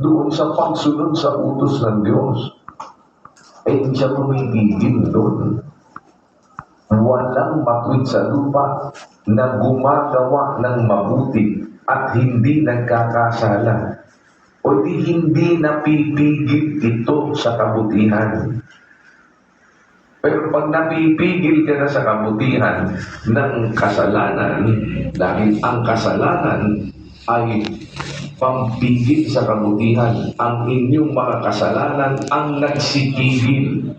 doon sa pagsunod sa utos ng Diyos. Hindi siya tumigil doon. Walang matwid sa lupa na gumagawa ng mabuti at hindi nagkakasala. O hindi napipigil ito sa kabutihan. Pero pag napipigil ka na sa kabutihan ng kasalanan, dahil ang kasalanan ay pampigil sa kabutihan, ang inyong mga kasalanan ang nagsipigil.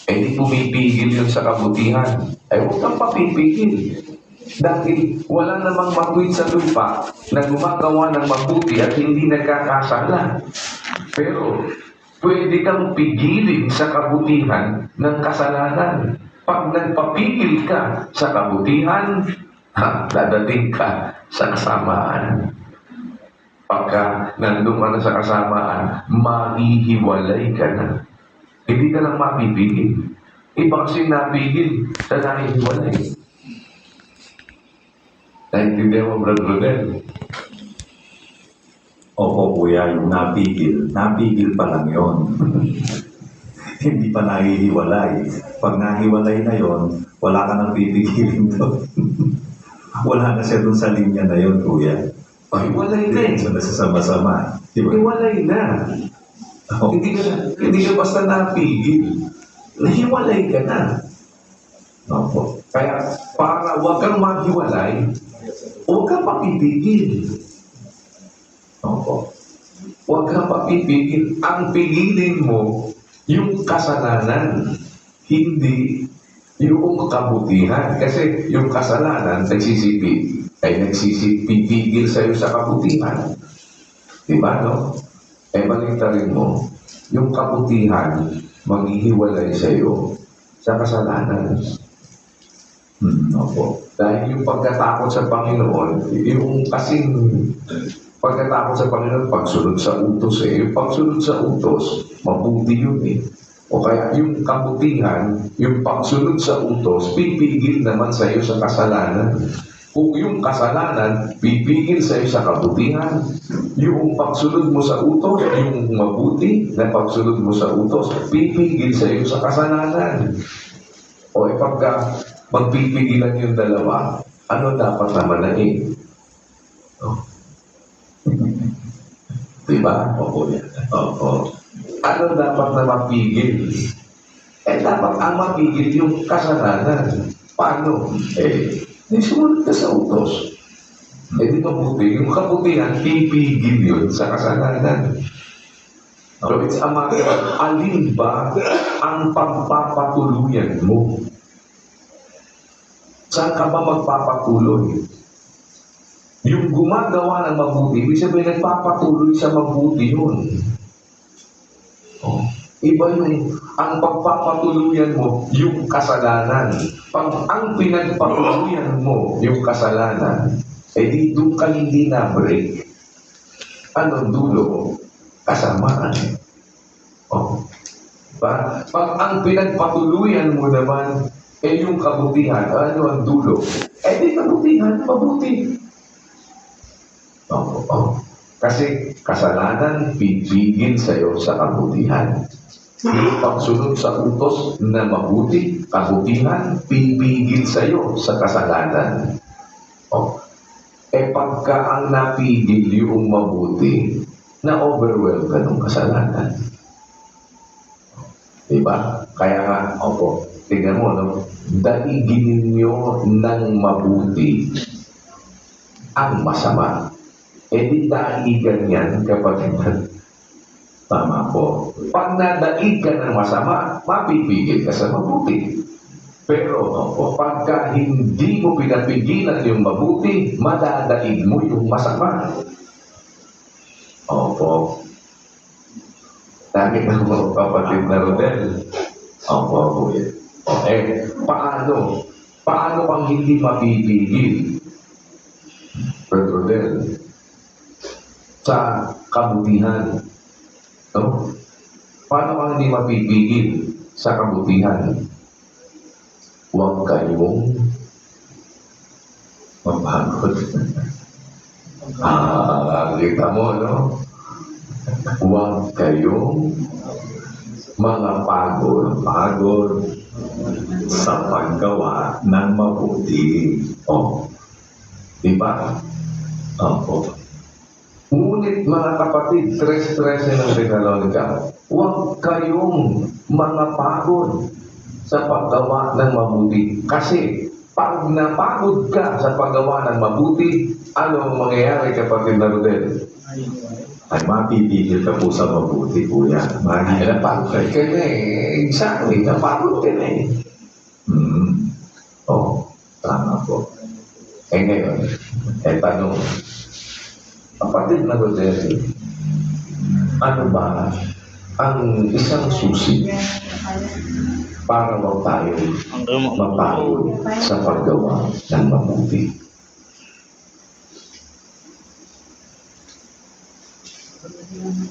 Di pumipigil yun sa kabutihan. Huwag kang papipigil. Dahil wala namang matwid sa lupa na gumagawa ng mabuti at hindi nagkakasala. Pero pwede kang pigilin sa kabutihan ng kasalanan. Pag nagpapigil ka sa kabutihan, dadating ka sa kasamaan. Pagka nandun ka na sa kasamaan, mahihiwalay ka na. Hindi ka lang mapipigil. Iba kasi napigil sa nahihiwalay. Naintindihan mo, Brad Rodel? Opo, kuya, yung napigil pa lang yun. Hindi pa nahihiwalay. Pag nahiwalay na yon, wala ka nang pipigilin doon. Wala na siya doon sa linya na yon, kuya. Hiwalay na eh. Sa nasasama-sama. Diba? Hiwalay na. Oh. Hindi ka basta napigil. Nahiwalay ka na. Opo. Kaya, para huwag kang maghiwalay, huwag kang papipigil. Opo. Huwag kang papipigil. Ang pigilin mo, yung kasalanan, hindi yung kabutihan. Kasi yung kasalanan, nagsisipigil sa'yo sa kabutihan. Diba, no? Baliktarin mo, yung kabutihan, maghihiwalay sa'yo sa kasalanan. Opo. Dahil yung pagkatakot sa Panginoon, yung kasing pagkatakot sa Panginoon, pagsunod sa utos eh. Yung pagsunod sa utos, mabuti yun eh. O kaya yung kabutihan, yung pagsunod sa utos, pipigil naman sa iyo sa kasalanan. Kung yung kasalanan, pipigil sa iyo sa kabutihan. Yung pagsunod mo sa utos, yung mabuti na pagsunod mo sa utos, pipigil sa iyo sa kasalanan. O pagka magpipigilan yung dalawa, ano dapat naman na eh? Diba? Opo yan. Oo. Ano dapat na mapigil? Dapat ang mapigil yung kasalanan. Paano? Sumunod ka sa utos. Di mabuti. Yung kabutihan, pipigil yun sa kasalanan. So it's a matter of alin ba ang pagpapatuluyan mo? Saan ka ba magpapatuloy? Yung gumagawa ng mabuti, ibig sabihin nagpapatuloy sa mabuti yun. Iba yung ang pagpapatuluyan mo, yung kasalanan. Pag ang pinagpatuluyan mo, yung kasalanan, di doon ka hindi na-break. Anong dulo? Kasamaan. Pag ang pinagpatuluyan mo naman, yung kabutihan, ano ang dulo? Di kabutihan, mabuti. Kasi kasalanan, pipigil sa'yo sa kabutihan. Yung pagsunod sa utos na mabuti, kabutihan, pipigil sa'yo sa kasalanan. Pagka ang napigil yung mabuti, na-overwhelm ka ng kasalanan. Diba? Kaya nga, tingnan mo, no? Daiginin nyo ng mabuti ang masama. Di daigan yan, kapatid. Tama po. Pag nadaig ka ng masama, mapipigil ka sa mabuti. Pero pagka hindi mo pinapigilan yung mabuti, madadaig mo yung masama. Dahil na mga kapatid na Rodel. Paano? Paano kang hindi mapipigil? Brother Rodel, sa kabutihan. Paano kang hindi mapipigil sa kabutihan? Huwag kayong mapagod. Kita mo, no? Huwag kayong mga pagod sa paggawa ng mabuti. O, diba? Opo. Ngunit mga kapatid, 3:13 ng Thessalonика, huwag kayong mga pagod sa paggawa ng mabuti. Kasi pag napagod ka sa paggawa ng mabuti, ano ang mangyayari, kapatid na Rodel? Ay mapipigil ka po sa mabuti, kuya. Ay, napagod ka na eh. Exactly, napagod ka na eh. Oh, tama po. Eh ngayon, tanong, kapatid na Rodel, ano ba ang isang susi para wag tayo mapagod sa paggawa ng mabuti?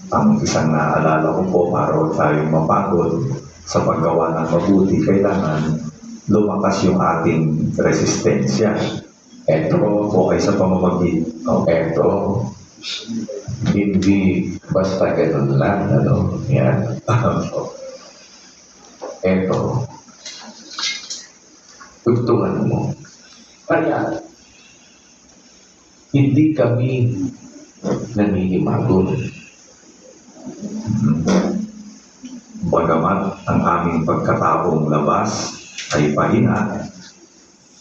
Ang isang naaalala ko po, para huwag tayong mapagod sa paggawa ng mabuti, kailangan lumakas yung ating resistensya. Eto, Po ay sa pamamagitan. eto, hindi basta ganun lang, ano, yan. Eto, tugtungan mo. Kaya, hindi kami naninimagon. Bagamat ang aming pagkataong labas ay pahina,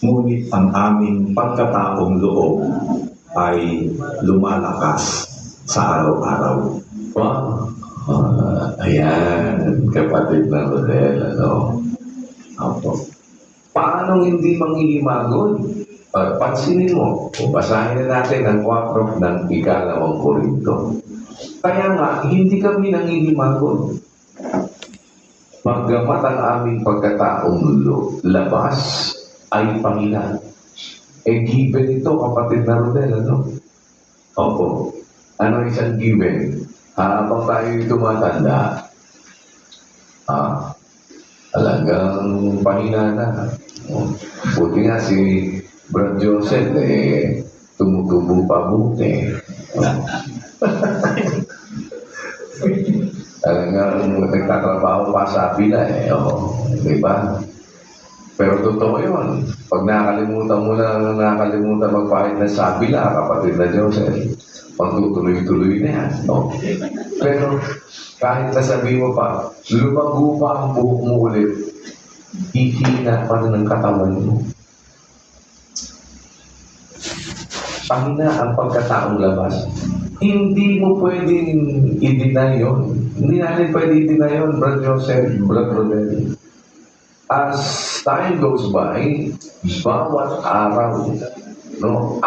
ngunit ang aming pagkataong loob ay lumalakas sa araw-araw. Wow. Ayan, kapatid na Rodel, ano? Opo. Paano hindi manghihimagod? Pansinin mo, basahin na natin ang 4 ng 2 Korinto. Kaya nga, hindi kami nanghihimagod. Bagamat ang aming pagkataong labas ay pangina. Given ito, kapatid na Rodel, ano? Opo. Ano isang given? Habang tayo tumatanda, talagang pahina na. Buti nga si Brad Joseph, tumutubo pa buti. Talagang nagtatrabaho pa sa pila diba? Pero totoo yun. Pag nakalimutan magpahit ng sabila, kapatid na Joseph, magtutuloy-tuloy na yan. No? Pero kahit nasabi mo pa, lumago pa ang buhok mo ulit, hihina pa rin ang katawan mo. Pahina ang pagkataong labas. Hindi mo pwedeng i-deny yun. Hindi natin pwedeng i-deny yun, Brad Joseph, Brad Rodel. As time goes by, bawat araw, no?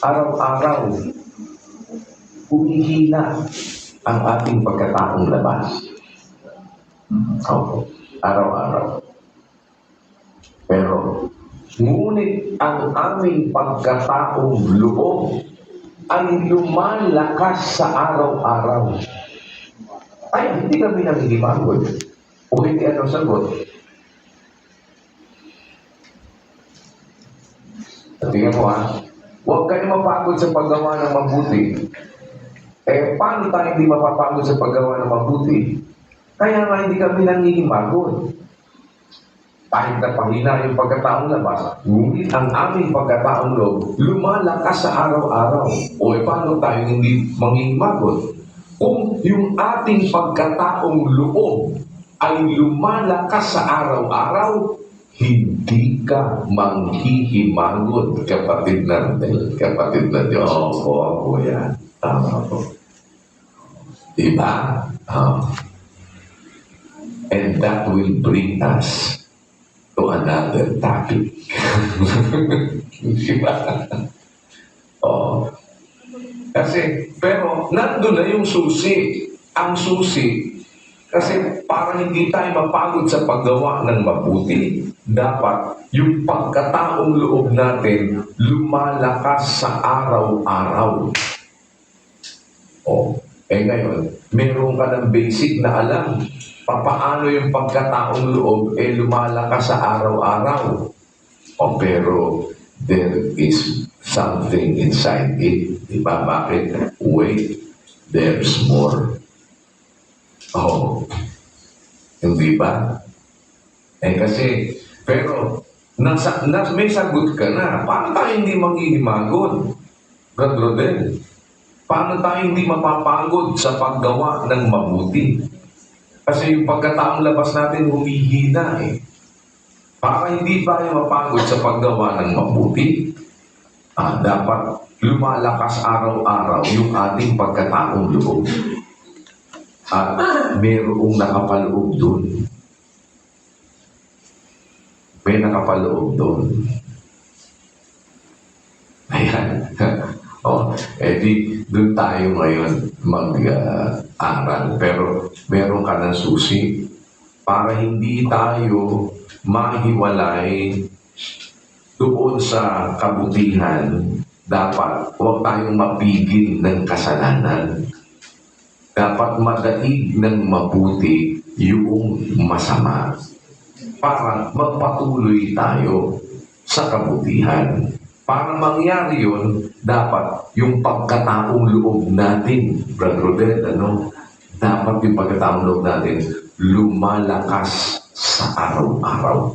Araw-araw, humihina ang ating pagkataong labas. Opo, araw-araw. Pero, ngunit ang aming pagkataong loob ay lumalakas sa araw-araw. Ay, hindi kami nanghihimagod. O hindi ano sagot? Tingnan mo huwag kayo mapagod sa paggawa ng mabuti. Paano tayo hindi mapapagod sa paggawa ng mabuti? Kaya nga hindi kami nanghihimagod. Kahit na pahina yung pagkataong labas, ngunit ang aming pagkataong loob, lumalakas sa araw-araw. Paano tayo hindi manghihimagod? Kung yung ating pagkataong loob ay lumalakas sa araw-araw, hindi ka manghihimagod, kapatid na Diyos. Opo, yan. Tama po. Diba? And that will bring us to another topic. Diba? Pero nandun na yung susi. Ang susi, kasi para hindi tayo mapagod sa paggawa ng mabuti, dapat yung pagkataong loob natin lumalakas sa araw-araw. Ngayon, meron ka ng basic na alam paano yung pagkataong loob lumalakas sa araw-araw. Pero there is something inside it. Diba? Bakit? Wait, there's more. Oh, hindi ba? Kasi, pero, may sagot ka na. Paano tayo hindi manghihimagod? Brad Rodel, paano tayo hindi mapapagod sa paggawa ng mabuti? Kasi yung pagkataong labas natin humihina eh. Para hindi tayo mapagod sa paggawa ng mabuti, dapat lumalakas araw-araw yung ating pagkataong loob. At mayroong nakapaloob dun. May nakapaloob dun. Ayan. Doon tayo ngayon mag-aral. Pero meron ka ng susi para hindi tayo mahiwalay doon sa kabutihan. Dapat huwag tayong mapigil ng kasalanan. Dapat madaig ng mabuti yung masama para magpatuloy tayo sa kabutihan. Para mangyari yun, dapat yung pagkataong loob natin, Brad Rodel, dapat yung pagkataong loob natin lumalakas sa araw-araw.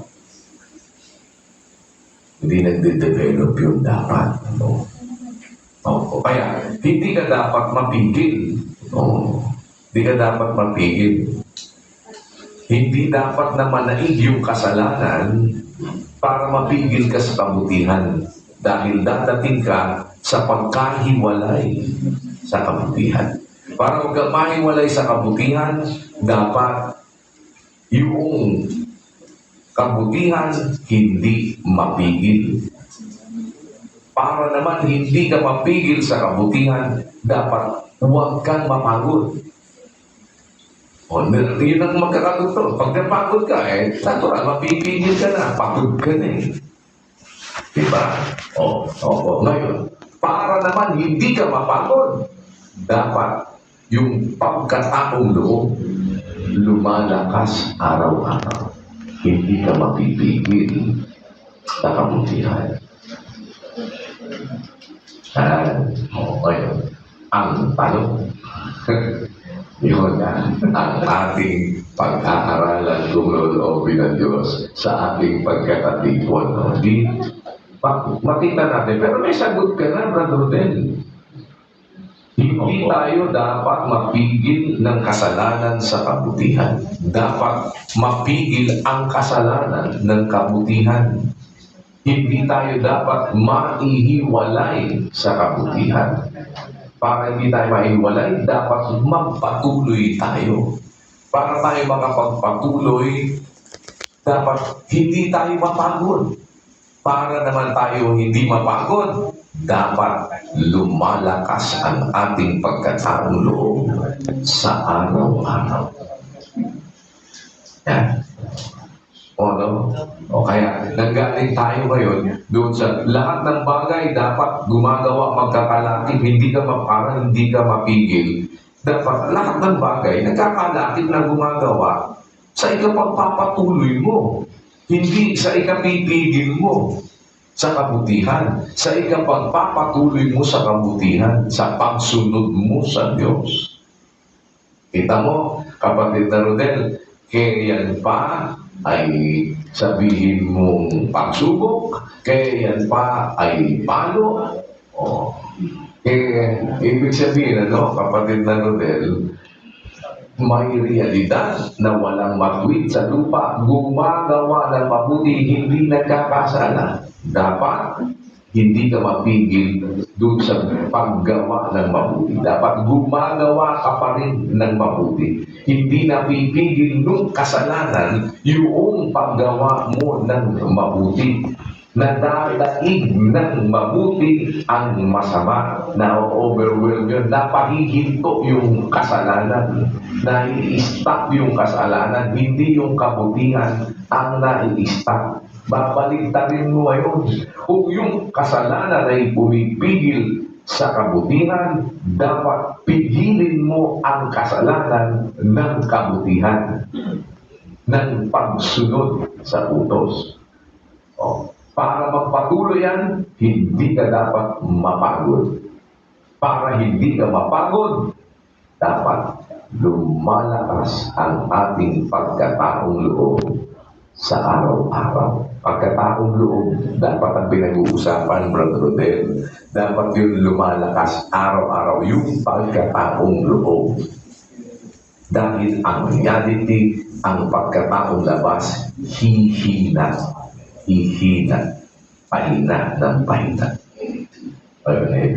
Hindi nagde-develop yun dapat. Kaya, hindi ka dapat mapigil. Hindi ka dapat mapigil. Hindi dapat na manaig yung kasalanan para mapigil ka sa kabutihan. Dahil dadating ka sa pagkahiwalay sa kabutihan. Para huwag ka mahiwalay sa kabutihan, dapat yung kabutihan hindi mapigil. Para naman hindi ka mapigil sa kabutihan, dapat huwag kang mapagod. Yun ang magkakatotoo. Pag napagod ka, natural, mapipigil ka na. Pagod ka na eh. Diba? Ngayon, para naman hindi ka mapagod, dapat yung pagkataong loob lumalakas araw-araw. Hindi ka mapipigil sa kabutihan. Ngayon, ang tanong, yun ang ating pag-aaralan kung loobin ng Diyos sa ating pagkakatipon. Makita natin, pero may sagot ka na, Brad Rodel. Hindi tayo dapat mapigil ng kasalanan sa kabutihan. Dapat mapigil ang kasalanan ng kabutihan. Hindi tayo dapat maihiwalay sa kabutihan. Para hindi tayo maihiwalay, dapat magpatuloy tayo. Para tayo makapagpatuloy, dapat hindi tayo mapagod. Para naman tayo hindi mapagod, dapat lumalakas ang ating pagkataong loob sa araw-araw. Yan. Kaya nanggaling tayo ngayon doon sa lahat ng bagay dapat gumagawa magkakalakip, hindi ka mapigil. Dapat lahat ng bagay nagkakalakip na gumagawa sa ikapagpapatuloy mo. Hindi sa ikapipigil mo sa kabutihan, sa ikapagpapatuloy mo sa kabutihan, sa pagsunod mo sa Diyos. Kita mo, kapatid na Rodel, kaya yan pa ay sabihin mong pagsubok, kaya yan pa ay palo. Ibig sabihin, kapatid na Rodel, may realidad na walang matwid sa lupa, gumagawa ng mabuti, hindi nagkakasala. Dapat hindi ka mapigil doon sa paggawa ng mabuti. Dapat gumagawa ka pa rin ng mabuti. Hindi napipigil nung kasalanan yung paggawa mo ng mabuti. Nadadaig ng mabuti ang masama, na overwhelm yun, napahihinto yung kasalanan, nai-stop yung kasalanan, hindi yung kabutihan ang nai-stop. Babaliktarin mo ngayon, kung yung kasalanan ay pumipigil sa kabutihan, dapat pigilin mo ang kasalanan ng kabutihan, ng pagsunod sa utos. Para magpatuloy yan, hindi ka dapat mapagod. Para hindi ka mapagod, dapat lumalakas ang ating pagkataong loob sa araw-araw. Pagkataong loob, dapat ang pinag-uusapan, Brother Rodel. Dapat yun lumalakas araw-araw, yung pagkataong loob. Dahil ang reality, ang pagkataong labas, hihina. Pahina ng pahina. Ayun,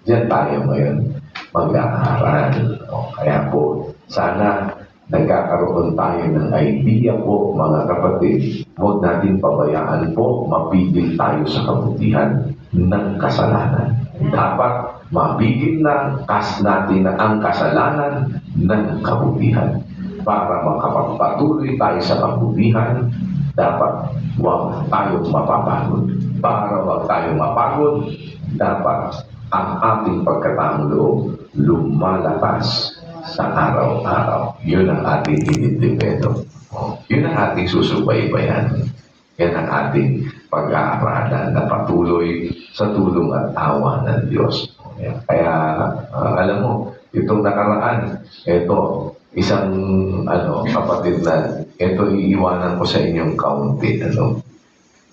diyan tayo ngayon mag-aaral. Kaya po, sana nagkakaroon tayo ng idea po, mga kapatid. Huwag natin pabayaan po, mapigil tayo sa kabutihan ng kasalanan. Dapat mapigil na natin ang kasalanan ng kabutihan. Para makapagpatuloy tayo sa kabutihan, dapat huwag tayong mapapagod. Para huwag tayong mapagod, dapat ang ating pagkataong loob lumalakas sa araw-araw. Yun ang ating inidevelop. Yun ang ating susubaybayan. Yan ang ating pag-aaralan na patuloy sa tulong at awa ng Diyos. Kaya, alam mo, itong nakaraan, ito, isang kapatid na, ito iiwanan ko sa inyong kaunti.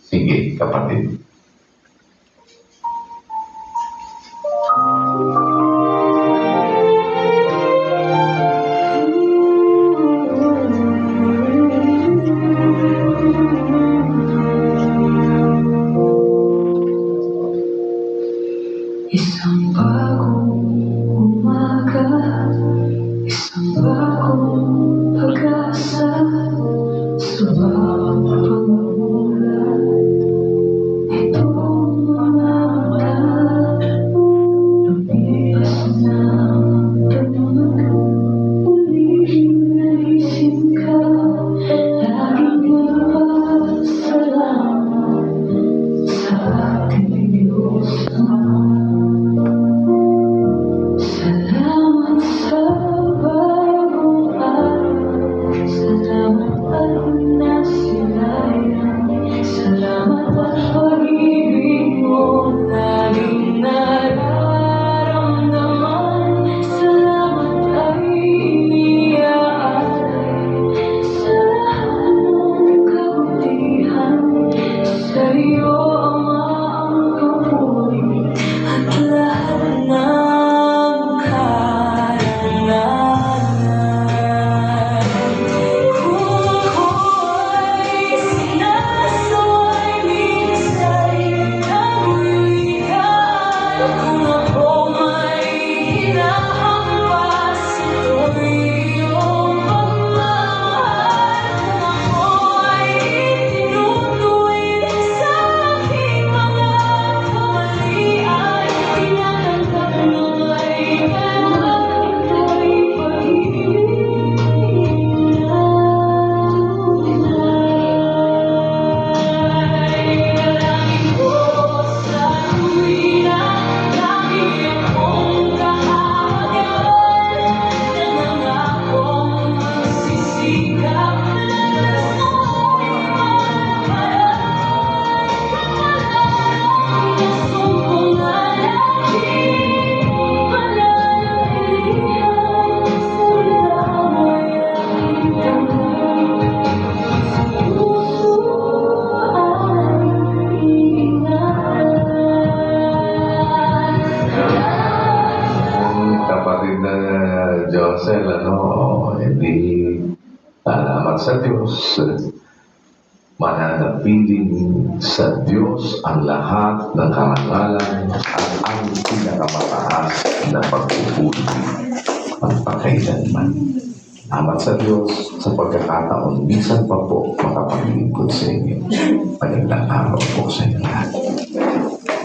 Sige, kapatid. Isang bagong umaga, isang bagong pag-asa, sa bawat pagmulat, itong mga mata, lumipas na ang damag, muling nagising ka, laging nagpasalamat sa ating Diyos Ama. Salamat sa bagong araw, salamat at nasilayan, salamat at pag-ibig mo laging nararamdaman, salamat ay iniaalay sa lahat ng kabutihan, sa iyo Ama ang papuri at lahat ng karangalan. Kung ako'y sinasaway minsan, nagwiwikaan. Kung ako may hinahampas, ito'y iyong pagmamahal. Kung ako'y itinutuwid sa aking mga kamalian, tinatanggap na may kailangan ito'y pag-ibig na tunay. Dalangin ko sa tuwina, lagi akong kahawagan, nangangakong magsisikap na gusto'y mapayag. Gustong kong alagin, mananatilihan, sila mo'y aking tanggap. Sa puso ay iingatan. Kapatid na Josel, hindi salamat sa Diyos. Mananatiling sa Diyos ang lahat ng karangalan at ang pinakamataas na pagpupuli ang pakailanman. Salamat sa Diyos sa pagkakataon. Minsan pa po makapaglingkod sa inyo. Magandang araw po sa inyo lahat.